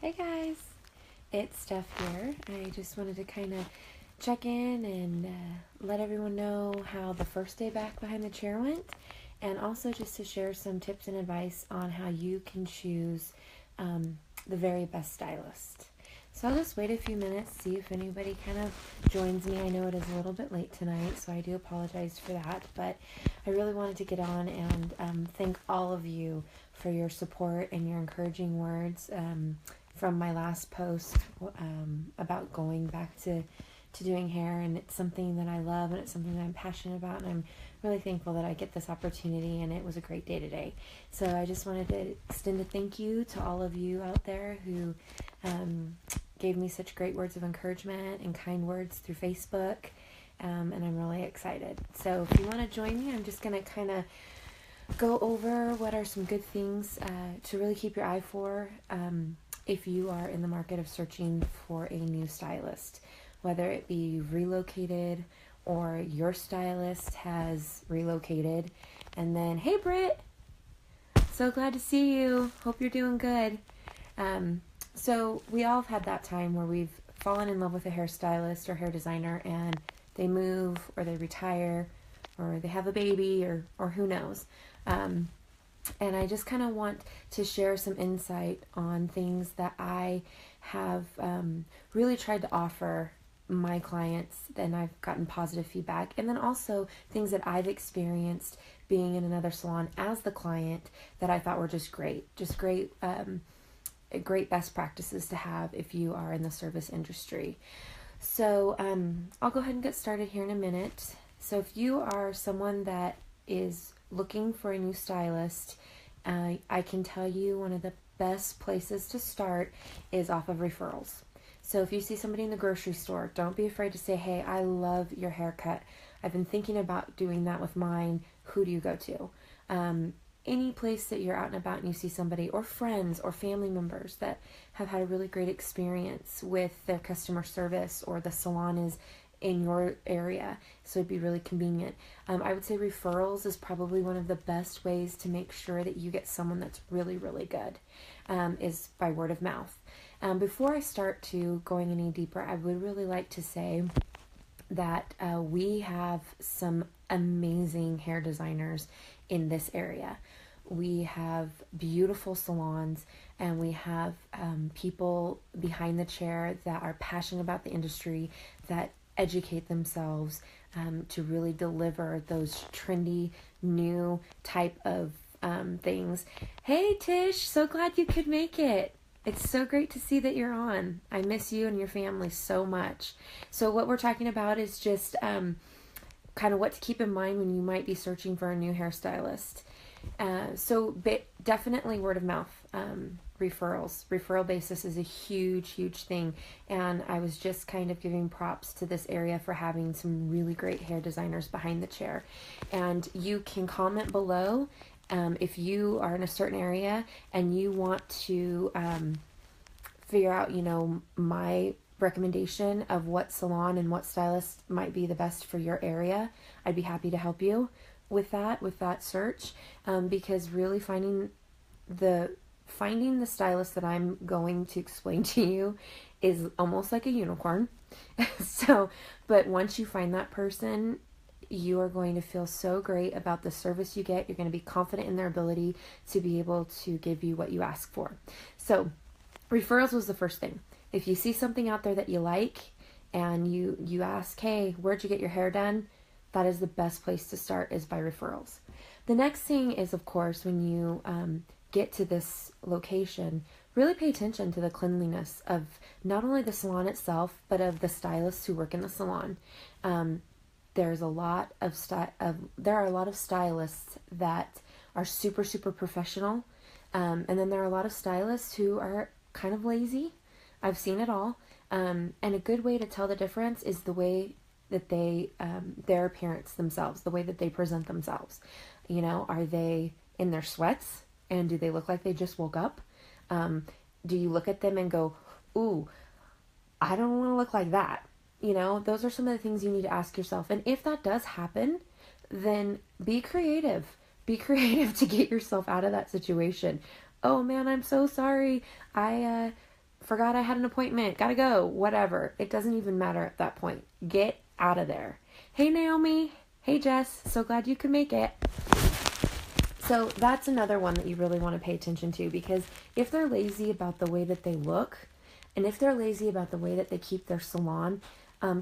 Hey guys, it's Steph here. I just wanted to kind of check in and let everyone know how the first day back behind the chair went, and also just to share some tips and advice on how you can choose the very best stylist. So I'll just wait a few minutes, see if anybody kind of joins me. I know it is a little bit late tonight, so I do apologize for that, but I really wanted to get on and thank all of you for your support and your encouraging words from my last post about going back to doing hair. And it's something that I love, and it's something that I'm passionate about, and I'm really thankful that I get this opportunity, and it was a great day today. So I just wanted to extend a thank you to all of you out there who gave me such great words of encouragement and kind words through Facebook, and I'm really excited. So if you want to join me, I'm just going to kind of go over what are some good things to really keep your eye for if you are in the market of searching for a new stylist, whether it be relocated or your stylist has relocated. And then, hey Britt, so glad to see you. Hope you're doing good. So we all have had that time where we've fallen in love with a hairstylist or hair designer, and they move or they retire or they have a baby or who knows. And I just kind of want to share some insight on things that I have really tried to offer my clients, and I've gotten positive feedback, and then also things that I've experienced being in another salon as the client that I thought were just great best practices to have if you are in the service industry. So I'll go ahead and get started here in a minute. So if you are someone that is looking for a new stylist, I can tell you one of the best places to start is off of referrals. So if you see somebody in the grocery store, don't be afraid to say, hey, I love your haircut. I've been thinking about doing that with mine. Who do you go to? Any place that you're out and about and you see somebody, or friends or family members that have had a really great experience with their customer service, or the salon is in your area, so it'd be really convenient. I would say referrals is probably one of the best ways to make sure that you get someone that's really, really good, is by word of mouth. Before I start to going any deeper, I would really like to say that we have some amazing hair designers in this area. We have beautiful salons, and we have people behind the chair that are passionate about the industry, that educate themselves to really deliver those trendy, new type of things. Hey Tish, so glad you could make it. It's so great to see that you're on. I miss you and your family so much. So what we're talking about is just kind of what to keep in mind when you might be searching for a new hairstylist. Definitely word of mouth, referrals. Referral basis is a huge, huge thing. And I was just kind of giving props to this area for having some really great hair designers behind the chair. And you can comment below if you are in a certain area and you want to figure out, my recommendation of what salon and what stylist might be the best for your area. I'd be happy to help you with that search, because really finding the stylist that I'm going to explain to you is almost like a unicorn. But once you find that person, you are going to feel so great about the service you get. You're going to be confident in their ability to be able to give you what you ask for. So referrals was the first thing. If you see something out there that you like and you ask, hey, where'd you get your hair done? That is the best place to start, is by referrals. The next thing is, of course, when you get to this location, really pay attention to the cleanliness of not only the salon itself, but of the stylists who work in the salon. There are a lot of stylists that are super, super professional. And then there are a lot of stylists who are kind of lazy. I've seen it all. And a good way to tell the difference is the way that they, their appearance themselves, the way that they present themselves. Are they in their sweats? And do they look like they just woke up? Do you look at them and go, ooh, I don't want to look like that? Those are some of the things you need to ask yourself. And if that does happen, then be creative. Be creative to get yourself out of that situation. Oh man, I'm so sorry. forgot I had an appointment, gotta go, whatever. It doesn't even matter at that point. Get out of there. Hey, Naomi. Hey, Jess. So glad you could make it. So that's another one that you really want to pay attention to, because if they're lazy about the way that they look, and if they're lazy about the way that they keep their salon,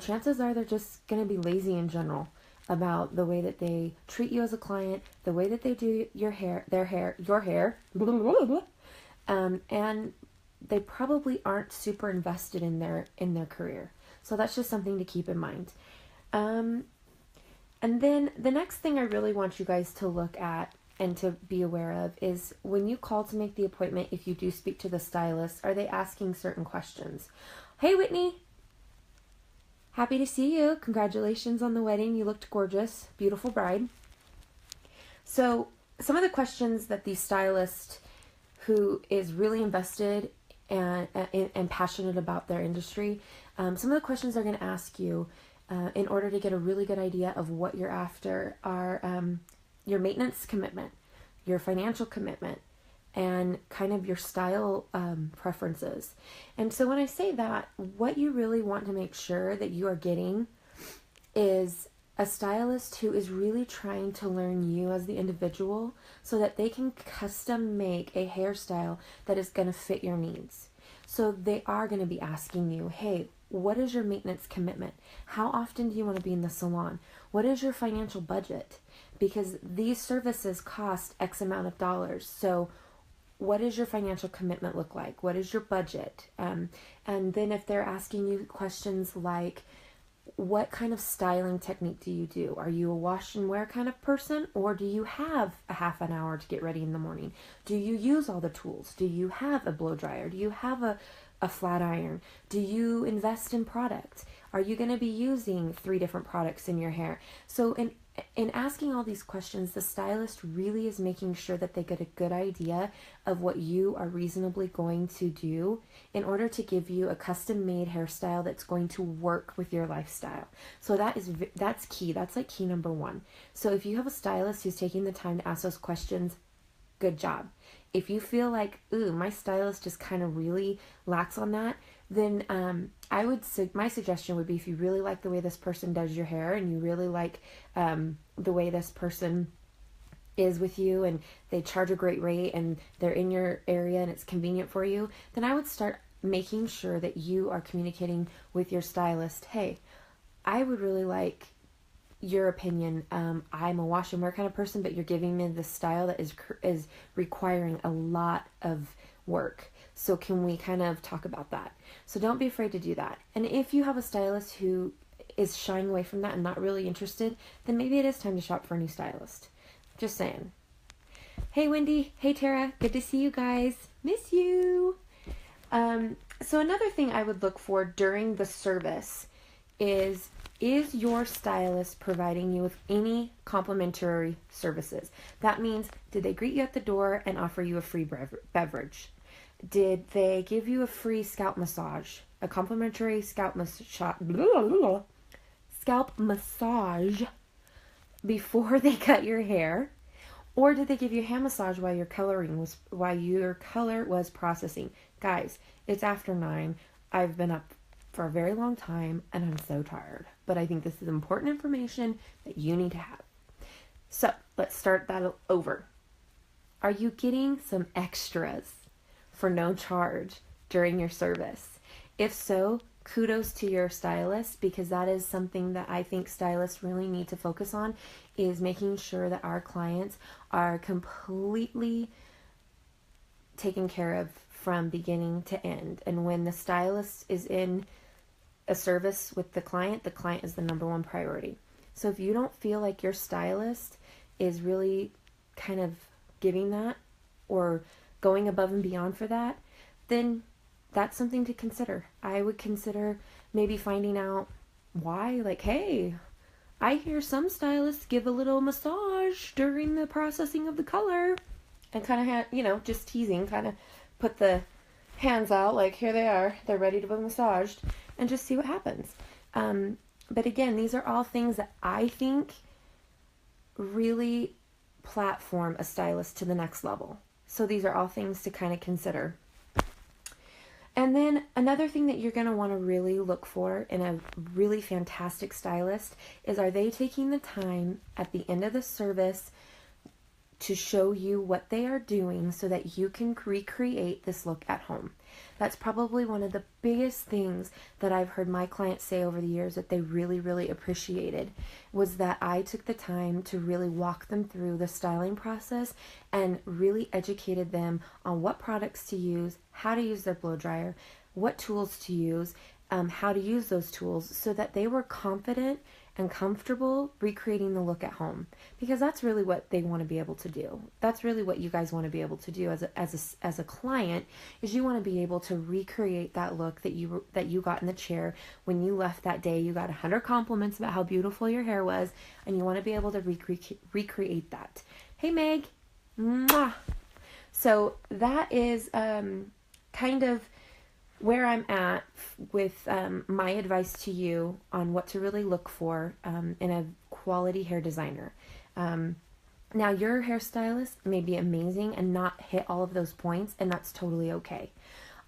chances are they're just going to be lazy in general about the way that they treat you as a client, the way that they do your hair, your hair, and they probably aren't super invested in their career. So that's just something to keep in mind. And then the next thing I really want you guys to look at and to be aware of is when you call to make the appointment, if you do speak to the stylist, are they asking certain questions? Hey, Whitney. Happy to see you. Congratulations on the wedding. You looked gorgeous. Beautiful bride. So some of the questions that the stylist who is really invested and passionate about their industry, some of the questions they're going to ask you in order to get a really good idea of what you're after are your maintenance commitment, your financial commitment, and kind of your style preferences. And so when I say that, what you really want to make sure that you are getting is a stylist who is really trying to learn you as the individual so that they can custom make a hairstyle that is going to fit your needs. So they are going to be asking you, hey, what is your maintenance commitment? How often do you want to be in the salon? What is your financial budget? Because these services cost X amount of dollars. So what does your financial commitment look like? What is your budget? And then if they're asking you questions like, what kind of styling technique do you do? Are you a wash and wear kind of person, or do you have a half an hour to get ready in the morning? Do you use all the tools? Do you have a blow dryer? Do you have a flat iron? Do you invest in product? Are you going to be using 3 different products in your hair? So in asking all these questions, the stylist really is making sure that they get a good idea of what you are reasonably going to do in order to give you a custom-made hairstyle that's going to work with your lifestyle. So that's key. That's like key number 1. So if you have a stylist who's taking the time to ask those questions, good job. If you feel like, ooh, my stylist just kind of really lacks on that, then my suggestion would be, if you really like the way this person does your hair and you really like the way this person is with you and they charge a great rate and they're in your area and it's convenient for you, then I would start making sure that you are communicating with your stylist. Hey, I would really like your opinion. I'm a wash and wear kind of person, but you're giving me this style that is requiring a lot of work. So can we kind of talk about that? So don't be afraid to do that. And if you have a stylist who is shying away from that and not really interested, then maybe it is time to shop for a new stylist. Just saying. Hey, Wendy. Hey, Tara. Good to see you guys. Miss you. So another thing I would look for during the service is your stylist providing you with any complimentary services? That means, did they greet you at the door and offer you a free beverage? Did they give you a free scalp massage? A complimentary scalp massage before they cut your hair? Or did they give you a hand massage while your color was processing? Guys, it's after 9. I've been up for a very long time and I'm so tired. But I think this is important information that you need to have. So let's start that over. Are you getting some extras for no charge during your service? If so, kudos to your stylist, because that is something that I think stylists really need to focus on, is making sure that our clients are completely taken care of from beginning to end. And when the stylist is in a service with the client is the number 1 priority. So if you don't feel like your stylist is really kind of giving that or going above and beyond for that, then that's something to consider. I would consider maybe finding out why. Like, hey, I hear some stylists give a little massage during the processing of the color, and kind of just teasing, kind of put the hands out like, here they are, they're ready to be massaged, and just see what happens. But again, these are all things that I think really platform a stylist to the next level. So these are all things to kind of consider. And then another thing that you're going to want to really look for in a really fantastic stylist is, are they taking the time at the end of the service to show you what they are doing so that you can recreate this look at home? That's probably one of the biggest things that I've heard my clients say over the years that they really, really appreciated, was that I took the time to really walk them through the styling process and really educated them on what products to use, how to use their blow dryer, what tools to use, how to use those tools, so that they were confident and comfortable recreating the look at home, because that's really what they want to be able to do. That's really what you guys want to be able to do as a client, is you want to be able to recreate that look that you got in the chair when you left that day. You got 100 compliments about how beautiful your hair was, and you want to be able to recreate that. Hey Meg, mwah. So that is kind of where I'm at with my advice to you on what to really look for in a quality hair designer. Now, your hairstylist may be amazing and not hit all of those points, and that's totally okay.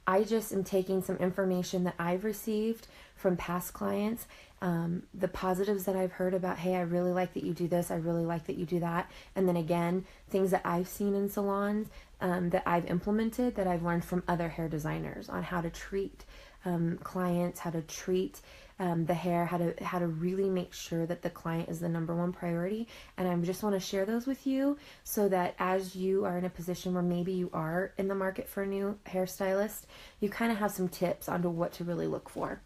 I just am taking some information that I've received from past clients, the positives that I've heard about, hey, I really like that you do this, I really like that you do that, and then again, things that I've seen in salons that I've implemented, that I've learned from other hair designers on how to treat clients, how to treat the hair, how to really make sure that the client is the number one priority. And I just want to share those with you so that as you are in a position where maybe you are in the market for a new hairstylist, you kind of have some tips onto what to really look for.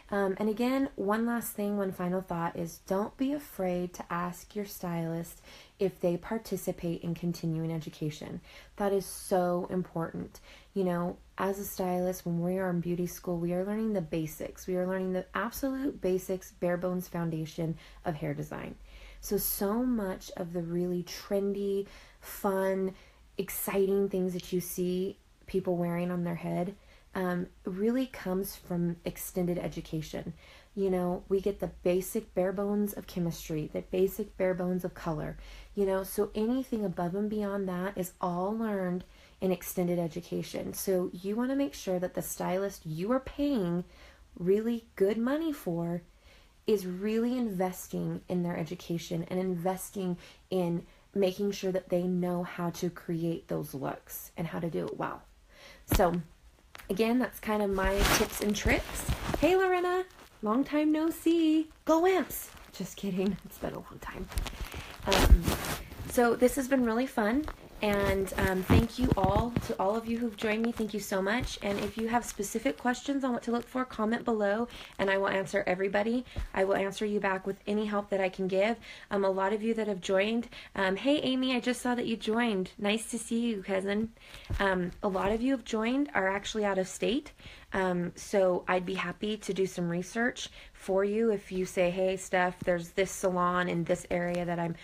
And again, one final thought is, don't be afraid to ask your stylist if they participate in continuing education. That is so important. You know, as a stylist, when we are in beauty school, we are learning the basics. We are learning the absolute basics, bare bones foundation of hair design. So much of the really trendy, fun, exciting things that you see people wearing on their head really comes from extended education. You know, we get the basic bare bones of chemistry, the basic bare bones of color, you know, so anything above and beyond that is all learned in extended education. So you want to make sure that the stylist you are paying really good money for is really investing in their education and investing in making sure that they know how to create those looks and how to do it well. So again, that's kind of my tips and tricks. Hey, Lorena, long time no see. Go Imps. Just kidding. It's been a long time. So this has been really fun. And thank you all, to all of you who've joined me. Thank you so much. And if you have specific questions on what to look for, comment below and I will answer everybody. I will answer you back with any help that I can give. A lot of you that have joined. Hey, Amy, I just saw that you joined. Nice to see you, cousin. A lot of you have joined are actually out of state. So I'd be happy to do some research for you if you say, hey, Steph, there's this salon in this area that I'm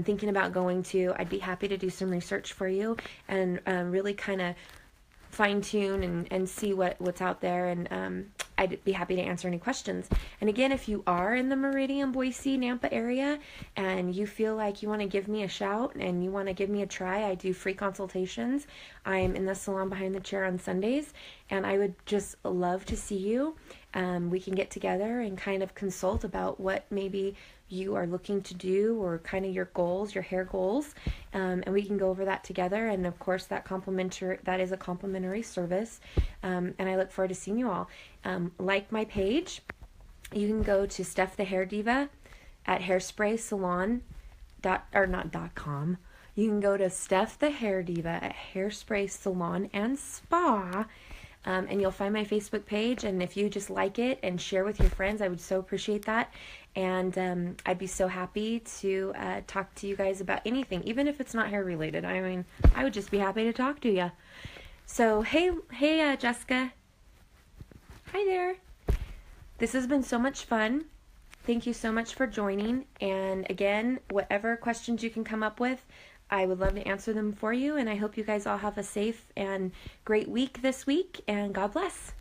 thinking about going to. I'd be happy to do some research for you and really kind of fine tune and see what's out there, and I'd be happy to answer any questions. And again, if you are in the Meridian, Boise, Nampa area and you feel like you want to give me a shout and you want to give me a try, I do free consultations. I'm in the salon behind the chair on Sundays, and I would just love to see you. We can get together and kind of consult about what maybe you are looking to do, or kind of your goals, your hair goals, and we can go over that together. And of course, that is a complimentary service, and I look forward to seeing you all. Like my page, you can go to Steph the Hair Diva at hairspraysalon.com. You can go to Steph the Hair Diva at Hairspray Salon and Spa. And you'll find my Facebook page, and if you just like it and share with your friends, I would so appreciate that. And I'd be so happy to talk to you guys about anything, even if it's not hair related. I mean, I would just be happy to talk to you. So, hey, Jessica. Hi there. This has been so much fun. Thank you so much for joining. And again, whatever questions you can come up with, I would love to answer them for you, and I hope you guys all have a safe and great week this week, and God bless.